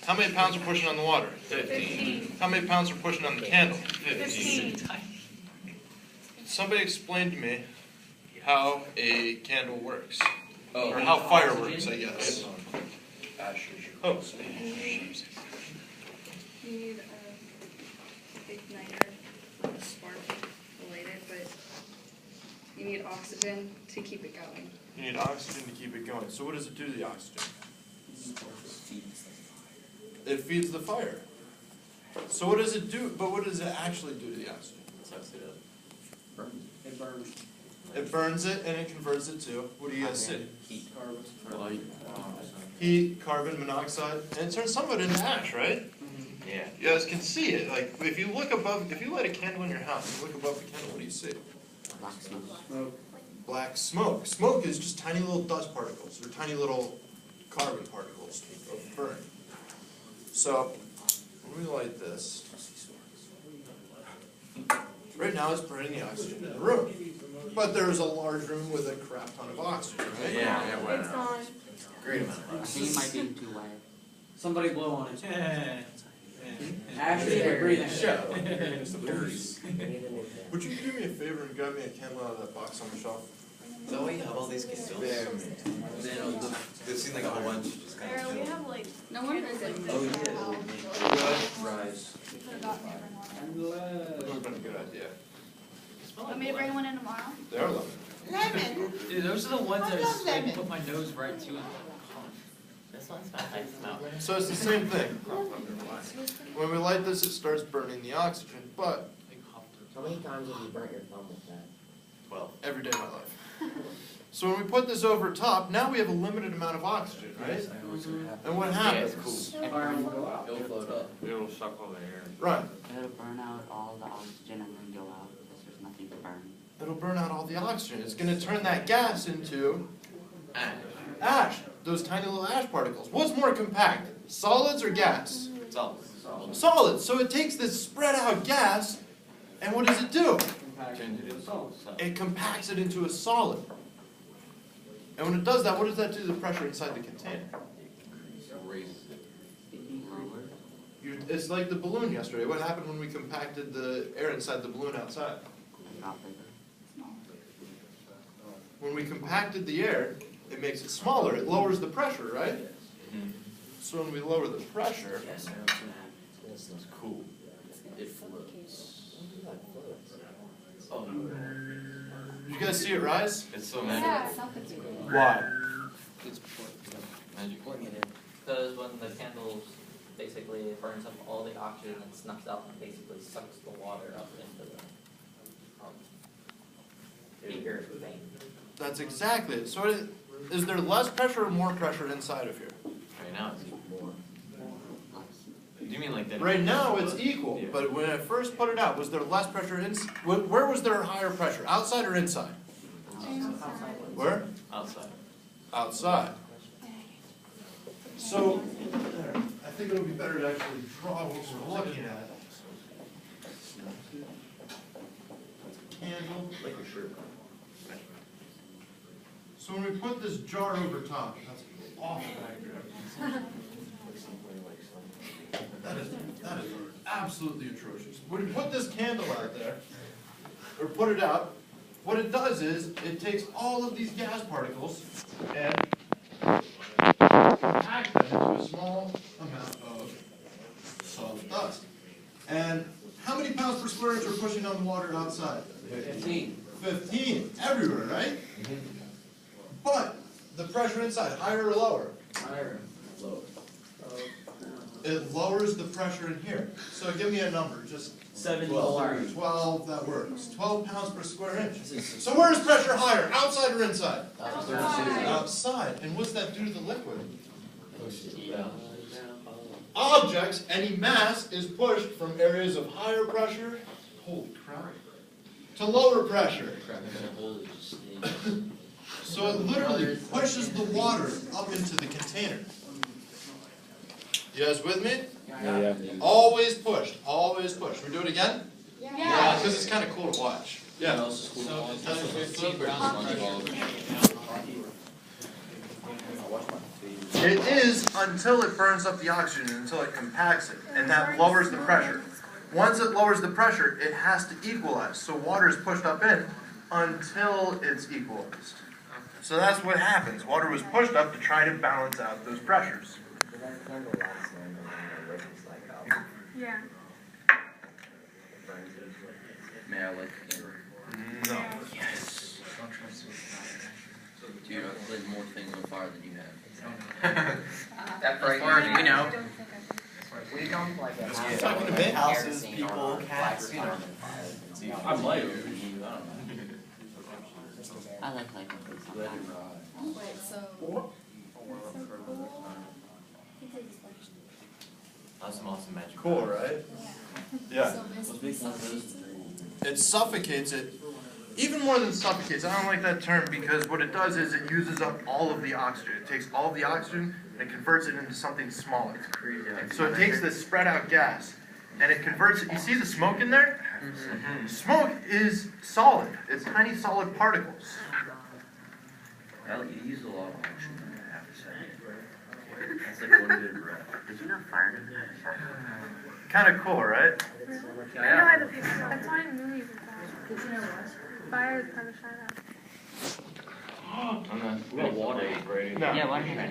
How many pounds are pushing on the water? 15. How many pounds are pushing on the candle? 15. Somebody explain to me how a candle works. Oh, Or how fire works, I guess. Oh. You need a igniter with a spark to light it, but you need oxygen to keep it going. You need oxygen to keep it going. So what does it do to the oxygen? It feeds the fire. So what does it do? But what does it actually do to the oxygen? It burns. It burns it and it converts it to, what do you guys see? Heat, carbon, Heat, carbon monoxide, and it turns some of it into ash, right? Yeah. You guys can see it. Like if you look above, if you light a candle in your house, you look above the candle, what do you see? Black smoke. Black smoke. Smoke is just tiny little dust particles, or tiny little carbon particles of burn. So, when we light this, right now it's burning the oxygen in the room. But there's a large room with a crap ton of oxygen, right? Yeah, it went It's on. great amount of I think it might be too wide. Somebody blow on it. Actually, they're breathing. Would you do me a favor and grab me a candle out of that box on the shelf? Is that why you have all these candles? It seems like a whole bunch just kind Barah, of we chill. have like No wonder it's like Oh, this. yeah. Rise. we could have gotten different ones. That would have been a good idea. Want me to bring one in tomorrow? They're lemon. Lemon. Dude, those are the ones I that love I lemon. put my nose right to. This one's not nice smell. So it's the same thing. When we light this, it starts burning the oxygen, but How many times have you burnt your thumb with that? 12. every day of my life. So when we put this over top, now we have a limited amount of oxygen, right? And what happens? Fire will go out. It'll float up. It'll suck all the air. Right. It'll burn out all the oxygen and then go out because there's nothing to burn. It'll burn out all the oxygen. It's going to turn that gas into Ash. ash. Those tiny little ash particles. What's more compact? Solids or gas? Solid. Solids. So it takes this spread out gas, and what does it do? Change it into salt. It compacts it into a solid. And when it does that, what does that do to the pressure inside the container? Raises it. It's like the balloon yesterday. What happened when we compacted the air inside the balloon outside? Not bigger. When we compacted the air, it makes it smaller. It lowers the pressure, right? So when we lower the pressure, Yes, this looks cool. It floats. Oh, you guys see it rise? it's so Yeah, magical. something's cool. Why? It's magical. Because when the candles basically it burns up all the oxygen and snuffs out and basically sucks the water up into the beaker thing. That's exactly it. So is there less pressure or more pressure inside of here? Right now it's even more. Do you mean like that? Right now it's equal, Yeah. but when I first put it out, was there less pressure where was there higher pressure? Outside or inside? Where? Outside. Outside. So, I think it'll be better to actually draw what we're looking at. Candle. Like your shirt. So when we put this jar over top, that's awful diagram. That is absolutely atrocious. When we put this candle out there, or put it out, what it does is, it takes all of these gas particles and compacts them into a small amount of solid dust. And how many pounds per square inch are pushing on the water outside? 15. 15, everywhere, right? But the pressure inside, higher or lower? Higher. Lower. It lowers the pressure in here. So give me a number, just 12, that works. 12 pounds per square inch. So where is pressure higher, outside or inside? Outside. And what's that do to the liquid? Objects, any mass, is pushed from areas of higher pressure, holy crap, to lower pressure. So it literally pushes the water up into the container. You guys with me? Yeah. Always pushed, always pushed. We do it again? Yeah. Because it's kind of cool to watch. Yeah. So that's 15 pounds. It is until it burns up the oxygen, until it compacts it, and that lowers the pressure. Once it lowers the pressure, it has to equalize. So water is pushed up in until it's equalized. So that's what happens. Water was pushed up to try to balance out those pressures. Yeah. May I like the camera? No. Yes. Dude, I've lit more things on fire than you have. That As far as we know. We don't like it. Yeah. Talking to me? Houses, people, cats, you know. I might. I like lighting things on Let fire. it ride. Wait, so. That's some awesome magic. Cool, right? Yeah. So basically, It suffocates it. Even more than suffocates, I don't like that term because what it does is it uses up all of the oxygen. It takes all of the oxygen and it converts it into something smaller. So it takes this spread out gas and it converts it. You see the smoke in there? Smoke is solid. It's tiny solid particles. Well, you use a lot of oxygen, I have to say. That's like one good breath. Did you know fire doesn't have a shot? Kind of cool, right? I know I have a picture. That's why in movies it's fire is kind of shine out. We got water. No. Yeah, why don't you try?